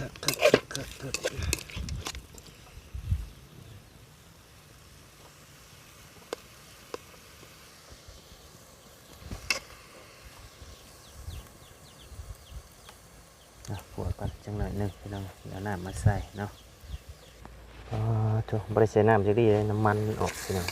ปวดกันจังหน่อยนึงพี่น้องเอาน้ำมาใส่เนาะถูกบริเวณน้ำจะดีเลยน้ำมันออกพี่น้อง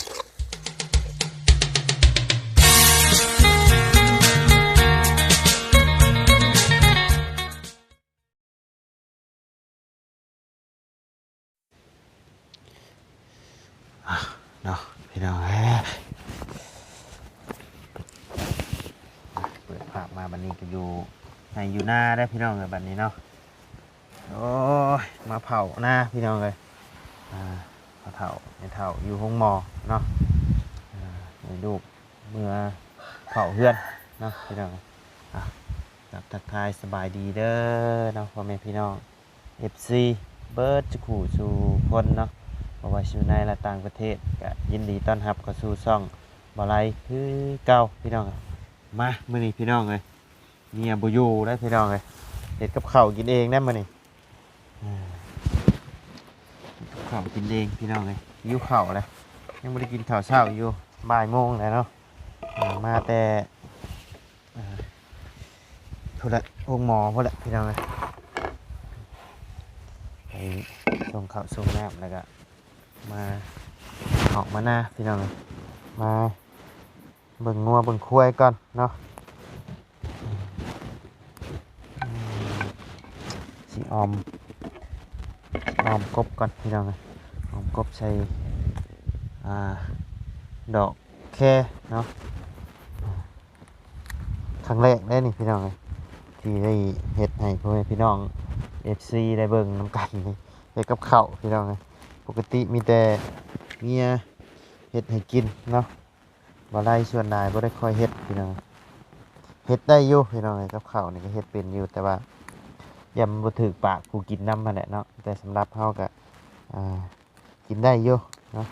เนาะพี่น้องเปิดภาพมาบัดนี้ก็อยู่ในอยู่หน้าได้พี่น้องเลยบัดนี้เนาะโอ้ยมาเผาหน้าพี่น้องเลยมาเผาในเผาอยู่ห้องหมอเนาะในลูกเมื่อเผาเพื่อนเนาะพี่น้องกับทักทายสบายดีเด้อเนาะพ่อแม่พี่น้อง FC เบิร์ดจะขู่สู่คนเนาะเพราะว่าอยู่ในและต่างประเทศก็ยินดีต้อนรับเข้าสู่ช่องบ่ไลคือเก่าพี่น้องมามื้อนี้พี่น้องเลยเมียบ่อยู่ได้พี่น้องเลยเฮ็ดกับข้าวกินเองได้มื้อนี้กับข้าวกินเองพี่น้องเลยหิวข้าวเลยยังบ่ได้กินข้าวเช้าอยู่บ่ายโมงแล้วเนาะมาแต่พุ่นละห้องหมอพุ่นละพี่น้องเลยไปส่งข้าวส่งน้ำแล้วก็มาออกมาหน้าพี่น้องเลยมาเบิ่งงัวเบิ่งควายก่อนเนาะสิออมกบก่อนพี่น้องเลยออมกบใส่ดอกแค่เนาะครั้งแรกได้นี่พี่น้องเลยที่ได้เฮ็ดให้พ่อแม่พี่น้อง FC ได้เบิ่งน้ำกันนี่เฮ็ดกับข้าวพี่น้องเลยปกติมีแต่เมียเฮ็ดให้กินเนาะบ่ได้ส่วนนายบ่ได้ค่อยเฮ็ดพี่น้องเฮ็ดได้อยู่พี่น้องเลยกับข้าวนี่ก็เฮ็ดเป็นอยู่แต่ว่ายังบ่ถึกปากผู้กินน้ำมันแหละเนาะแต่สำหรับเฮาก็กินได้อยู่เนาะ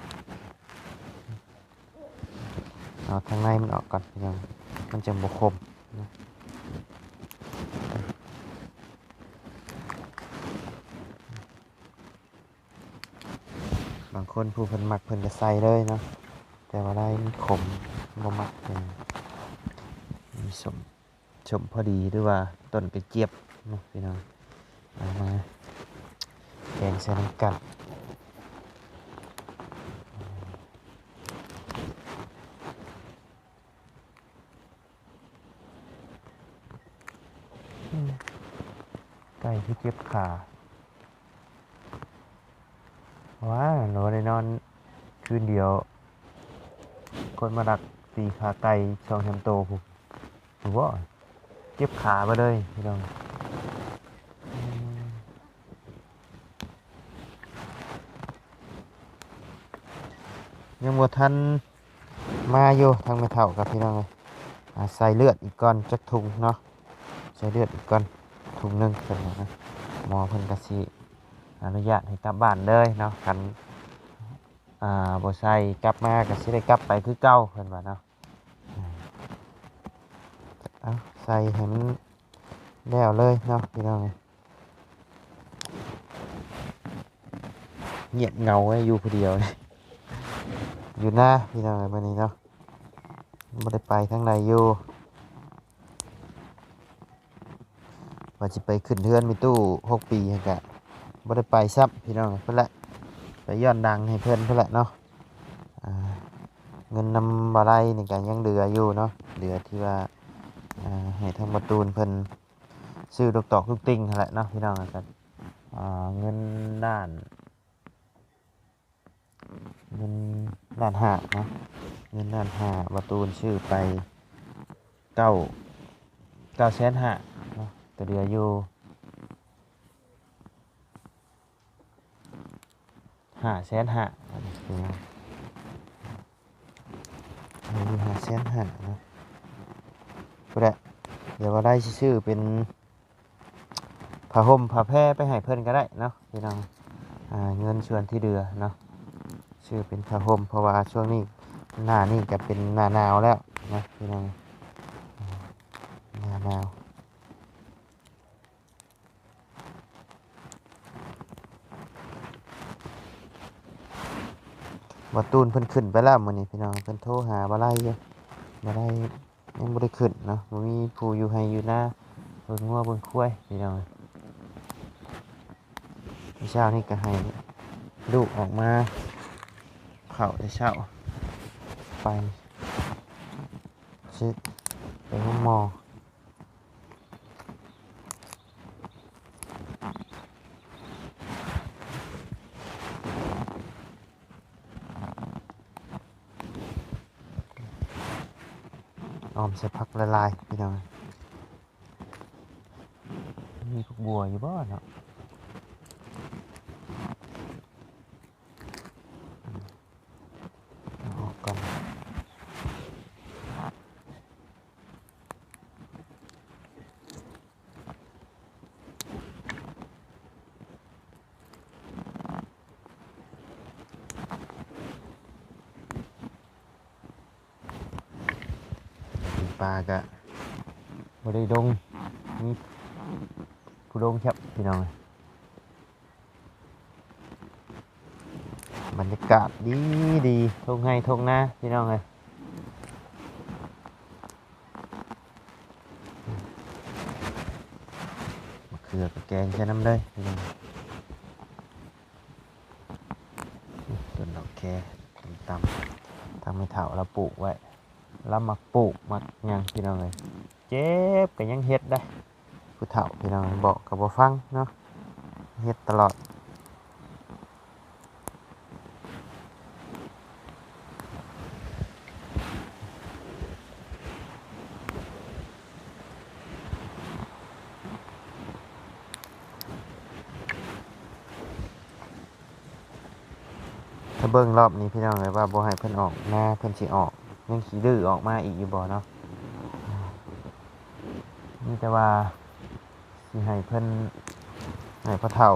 เอาทางในมันออกก่อนพี่น้องมันจะบ่คมนะบางคนผู้เพิ่นมักเพิ่นก็ใส่เลยเนาะแต่ว่าได้มันขมบ่มักมีสมพอดีหรือว่าต้นกระเจี๊ยบเนาะพี่น้องเอามาแกงใส่น้ำกันไก่ที่เจ็บขาว้าหนูได้นอนคืนเดียวคนมาดักตีขาไก่ช่องแฮมโตผมว่าเจ็บขาไปเลยพี่น้องยังบ่ทันมาอยู่ทางไม่เท่ากับพี่น้องเลยใส่เลือดอีกก้อนจักถุงเนาะใส่เลือดอีกก้อนถุงนึงเป็นนะหมอเพิ่นก็สิอนุญาตให้กลับบ้านเลยเนาะกันบ่ใส่กลับมาก็สิได้กลับไปคือเก่าเพิ่นว่าเนาะเอาใส่ให้มันแล้วเลยเนาะพี่น้องเงียบเงาไว้อยู่คนเดียวอยู่หน้าพี่น้องมื้อนี้เนาะบ่ได้ไปทางใดอยู่ว่าสิไปขึ้นเฮือนมีตู้6 ปีหั่นก็บ่ได้ไปซับพี่น้องเพิ่นละไปย้อนดังให้เพิ่นละเนาะเงินนำบ่ได้นี่ก็ยังเหลืออยู่เนาะเหลือที่ว่าให้ทางประตูนเพิ่นซื้อลูกตอกลูกติ่งนั่นแหละเนาะพี่น้องกันเงินด้านห้าเนาะเงินด้านห้าประตูนชื่อไป9,500,000เนาะก็เหลืออยู่5,500,000อยู่5,500,000เนาะก็ได้เดี๋ยวว่าได้ชื่อเป็นผ้าห่มผ้าแพร่ไปให้เพิ่นก็ได้เนาะพี่น้องเงินส่วนที่เหลือเนาะชื่อเป็นผ้าห่มเพราะว่าช่วงนี้หน้านี่ก็เป็นหน้าหนาวแล้วนะพี่น้องหน้าหนาว บ่ตูนเพิ่นขึ้นไปแล้วมื้อนี้พี่น้องเพิ่นโทรหาบ่ไล่อยู่บ่ไล่ยังบ่ได้ขึ้นเนาะบ่มีผู้อยู่ให้อยู่นาเบิ่งงัวเบิ่งควายพี่น้องมื้อเช้านี่ก็ให้ลูกออกมาเข้าแต่เช้าไปสิไปห้องหมอออมใส่ผักละลายพี่น้องมีพวกบัวอยู่บ่เนาะเอาออกก่อนปลาก็บ่ได้ดงมีผู้ดงครับพี่น้องบรรยากาศดีดีทงให้ทงนาพี่น้องเลยมะเขือกับแกงใช้น้ำเลยพี่น้องต้นดอกแคตำทำให้เถาเราปลูกไว้แล้วมาปลูกมายังพี่น้องเลยเจ็บก็ยังเฮ็ดได้ผู้เฒ่าพี่น้องบอกกับบ่ฟังเนาะเฮ็ดตลอดถ้าเบิ่งรอบนี้พี่น้องเลยว่าบ่ให้เพิ่นออกหน้าเพิ่นสิออกยังขี้ดื้อออกมาอีกอยู่บ่เนาะนี่แต่ว่าสิให้เพิ่นให้พ่อเฒ่า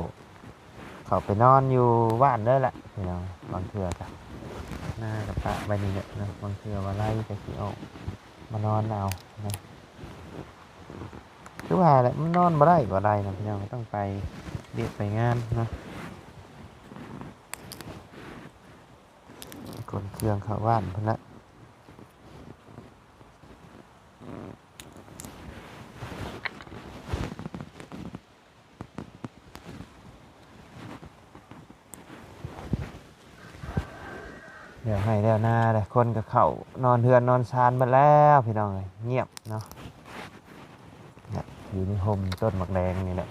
เขาไปนอนอยู่บ้านเด้อแหละพี่น้องบางเทื่อก็หน้ากับปะใบนี้เนี่ยนะบางเทื่อว่าไล่ก็สิออกมานอนเอานะคือว่าแหละมันนอนบ่ได้นะพี่น้องต้องไปเรียกไปงานเนาะคนเครื่องเข้าบ้านเพิ่นละเดี๋ยวให้แล้วหน้าเลยคนก็เข้านอนเฮือนนอนชานหมดแล้วพี่น้องเลยเงียบเนาะเนี่ยอยู่ในห่มต้นหมากแดงนี่แหละ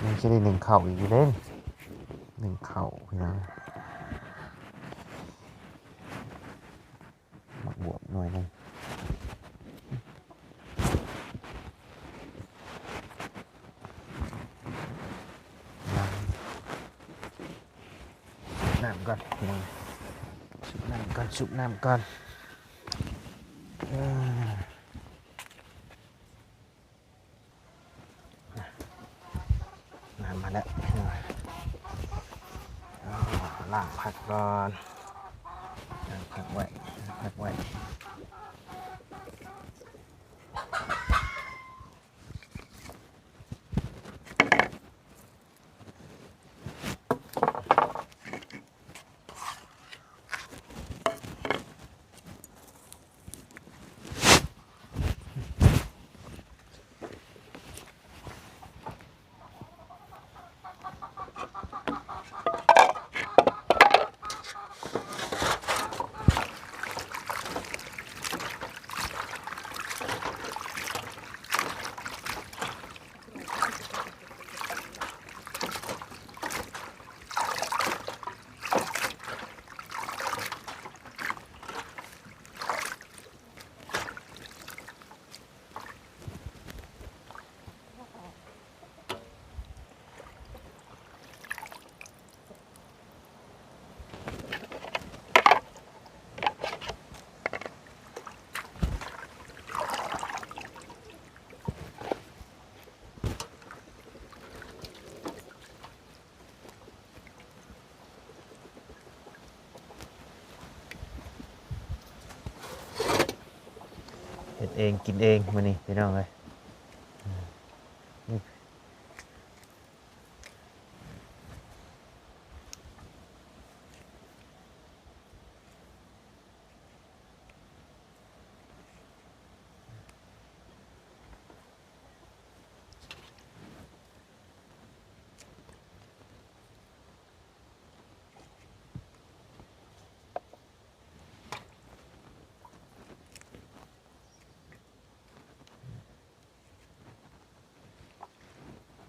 มันจะได้หนึ่งเข่าอีกอยู่เล่นหนึ่งเข่าพี่น้องหมักบวบหน่อยหนึงน้ำก่อนพี่น้องชุบน้ำก่อนชุบน้ำก่อนน้ำมาแล้วพี่น้องล้างผักก่อนล้างผักไว้ผักไว้เฮ็ดเองกินเองมื้อนี้พี่น้องเอ้ย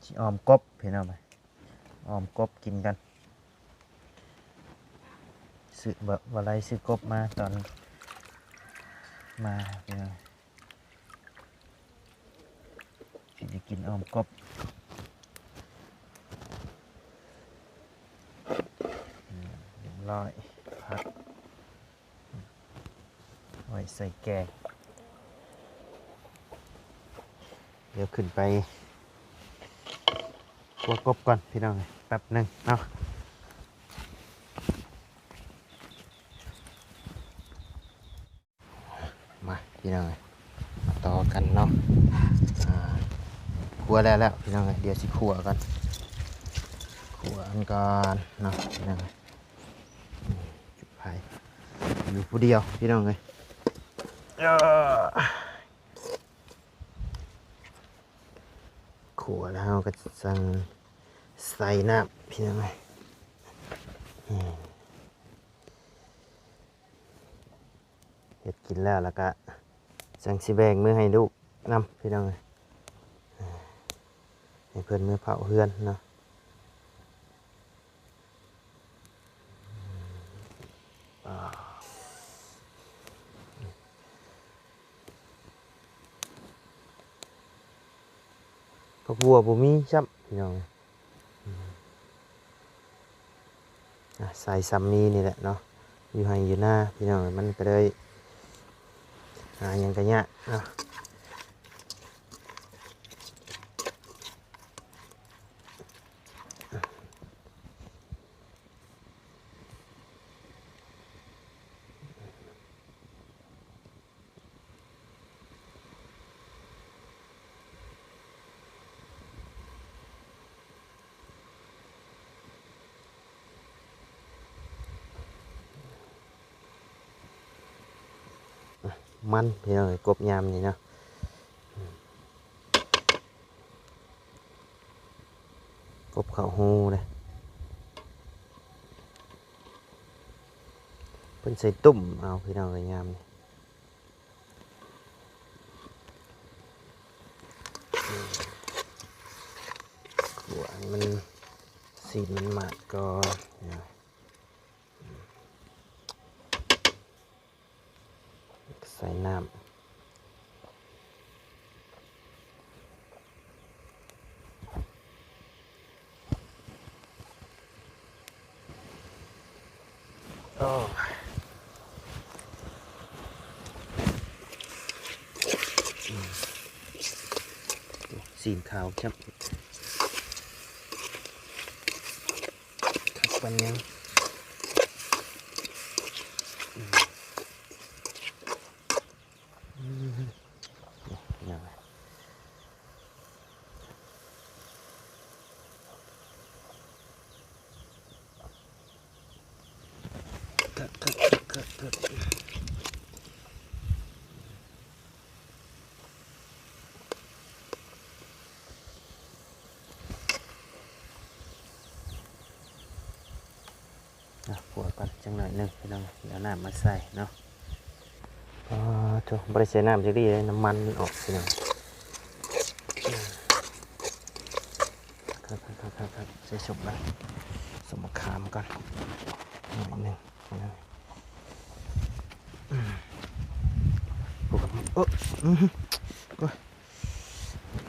สิออมกบพี่น้องไปออมกบกินกันซื้อแบบอะไรซื้อกบมาตอนมาพี่น้องสิจะกินออมกบเรียบร้อยพักไว้ใส่แกงเดี๋ยวขึ้นไปคั่วกบก่อนพี่น้องแป๊บหนึ่งเนาะมาพี่น้องมาต่อกันเนาะคั่วแล้วพี่น้องเดี๋ยวสิคั่วกันคั่วอันก่อนเนาะพี่น้องจุดไฟอยู่ผู้เดียวพี่น้องเลยขัวแล้วก็สั่งใส่น้ำพี่น้องเลยเห็ดกินแล้วก็สั่งสิแบ่งมือให้ลูกนำพี่น้องเลยให้เพื่อนมือเผาเพื่อนเนาะพวกวัวบ่มีซ้ำพี่น้องใส่ซัมมีนี่แหละเนาะอยู่ให้อยู่หน้าพี่น้องมันก็เลยอย่างกระยะเนาะมันพี่น้องกบยามนี่เนาะกบข้าวหูเลยเป็นใส่ตุ่มเอาพี่น้องยามนี่ขัวมันสีมันหมาดก็ใส่น้ำสีขาวครับขับปันยังขัวก่อนจังหน่อยหนึ่งพี่น้องเดี๋ยวน้ำมาใส่เนาะบริเวณน้ำจะดีเลยน้ำมันออกพี่น้องครับใส่สุกแล้วสมขามก่อนหน่อยหนึ่ง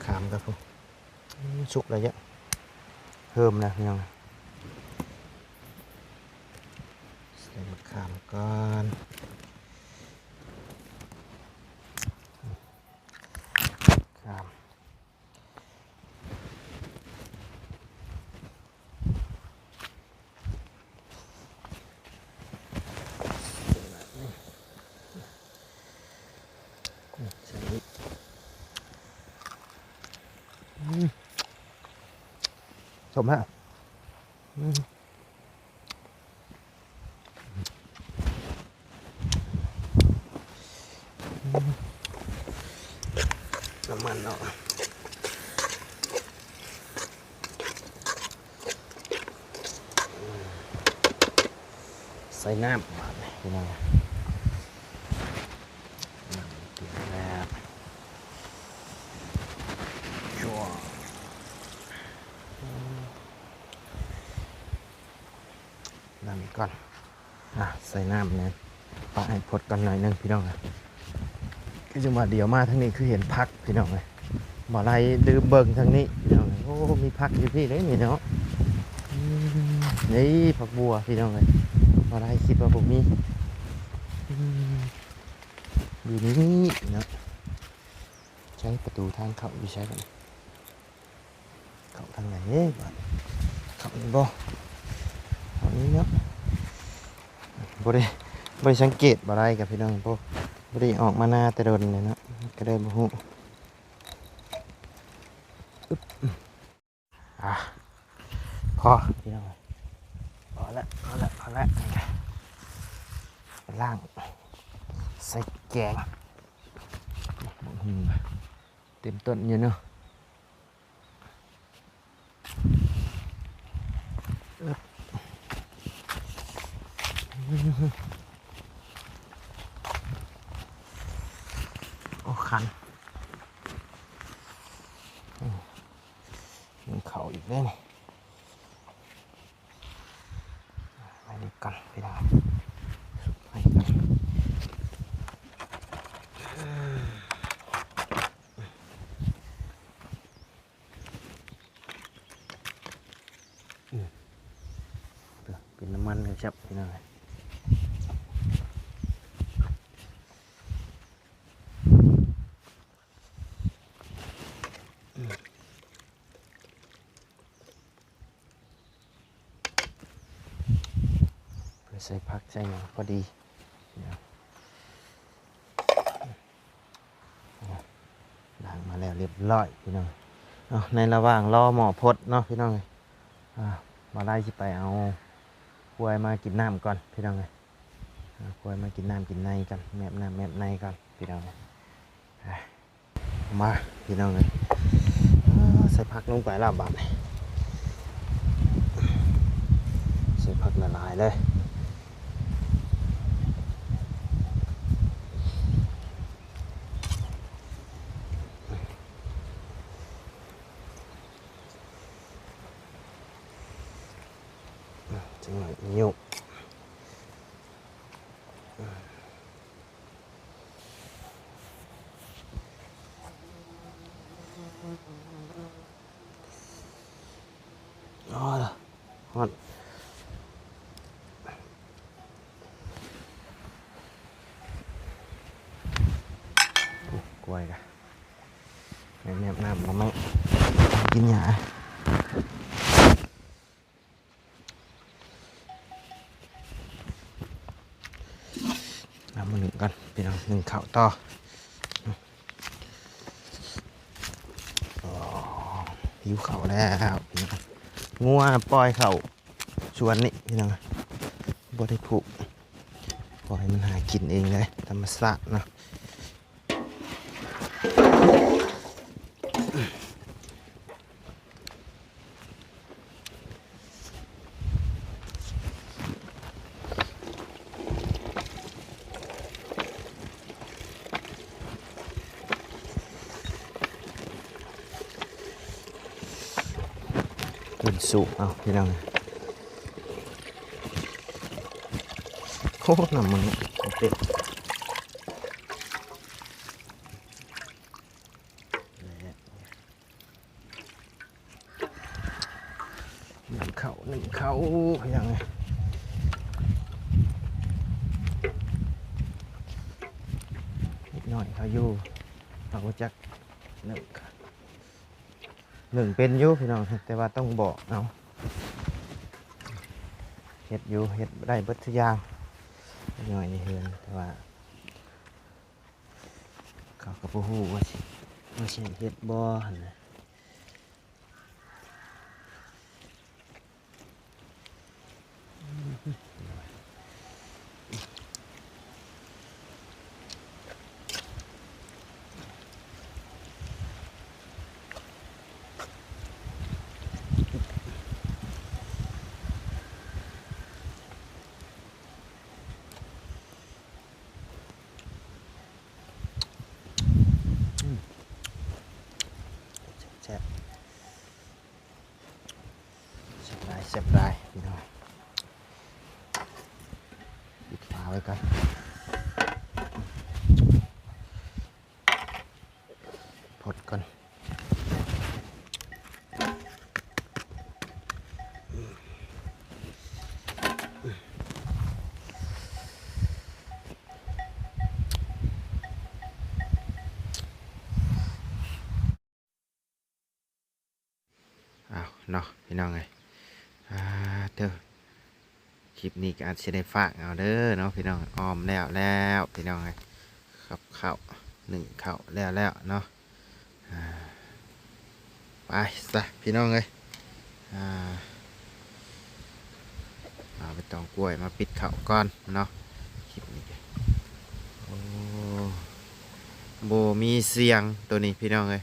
ขามครับผมสุกแล้วเยอะเพิ่มนะพี่น้องใส่มะขามก่อนขามสมฮะน้ำมันเนาะใส่น้ำมาเลยพี่น้องน้ำกินแล้วชัว ส่น้ำเนี่ยปลาให้พดกันหน่อยนึงพี่น้องเลยคือจังหวะเดียวมาทั้งนี้คือเห็นพักพี่น้องเลยบ่ไรดืมเบิ่งทั้งนี้พี่น้องเลยโอ้มีพักอยู่พี่เลยนี่เนาะนี่ผักบัวพี่น้องเลยบ่ไรคิดว่าผมมีอยู่นี่เนาะใช้ประตูทางเข้าอยู่ใช้กันเข้าทางไหนบ้านเข้านี่บ่เข้านี้เนาะบ่ได้สังเกตบ่ไรกับพี่น้องพวกบ่ได้ออกมาหน้าแต่โดนเลยเนาะก็ได้บ่ฮู้พอพี่น้องพอละไปล่างใส่แกงเต็มต้นอยู่เนาะโอ้คันมันเข่าอีกแล้วนี่ไปดีกันพี่น้องไปกันเป็นน้ำมันเลยครับพี่น้องใส่ผักใส่หยังพอดีล้างมาแล้วเรียบร้อยพี่น้องในระหว่างรอหมอพดเนาะพี่น้องมาไล่ที่ไปเอากล้วยมากินน้ำก่อนพี่น้องเลยกล้วยมากินน้ำกินในกันแมบน้ำแมบในก่อนพี่น้องเลยมาพี่น้องเลยใส่ผักลงไปแล้วบาดใส่ผักละลายเลยจังหน่อยนิ้วฮอดกล้วยกันแนบน้ำมาไม่กินหยาเอามาหนึ่งกันพี่น้องหนึ่งข้าวต่อหิวข้าวแล้วพี่น้องงัวปล่อยข้าวชวนนี่พี่น้องบ่ได้ผูกปล่อยมันหากินเองเลยธรรมชาติเนาะกินสุกเอาพี่น้องโคตรหนำมันเป็ดหนึ่งเขาพี่น้องนิดหน่อยเขาอยู่เขาก็จักหนึ่งเป็นอยู่พี่น้องแต่ว่าต้องบอกเอาเห็ดอยู่เห็ดได้เบิดทุกอย่างหน่อยนี่เฮือนแต่ว่าเขาก็บ่ฮู้ว่าสิเห็ดบ่หั่นน่ะแซ่บได้พี่น้องวิธี ไว้กันพดก่อนเอาเนาะพี่น้องไงเด้อคลิปนี้ก็อาจจะได้ฝากเอาเด้อเนาะพี่น้องออมแล้วพี่น้องไงขับข้าวหนึ่งข้าวแล้วเนาะไปซะพี่น้องเลยเอาไปตองกล้วยมาปิดข้าวก่อนเนาะคลิปนี้โอ้โบมีเสียงตัวนี้พี่น้องเลย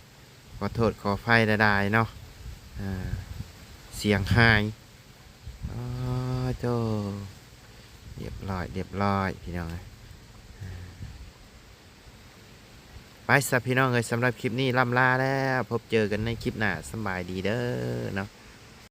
ขอโทษขอไฟได้เนาะเสียงหายโจเรียบร้อยพี่น้องเลยไปซะพี่น้องเลยสำหรับคลิปนี้ล่ำลาแล้วพบเจอกันในคลิปหน้าสบายดีเด้อเนาะ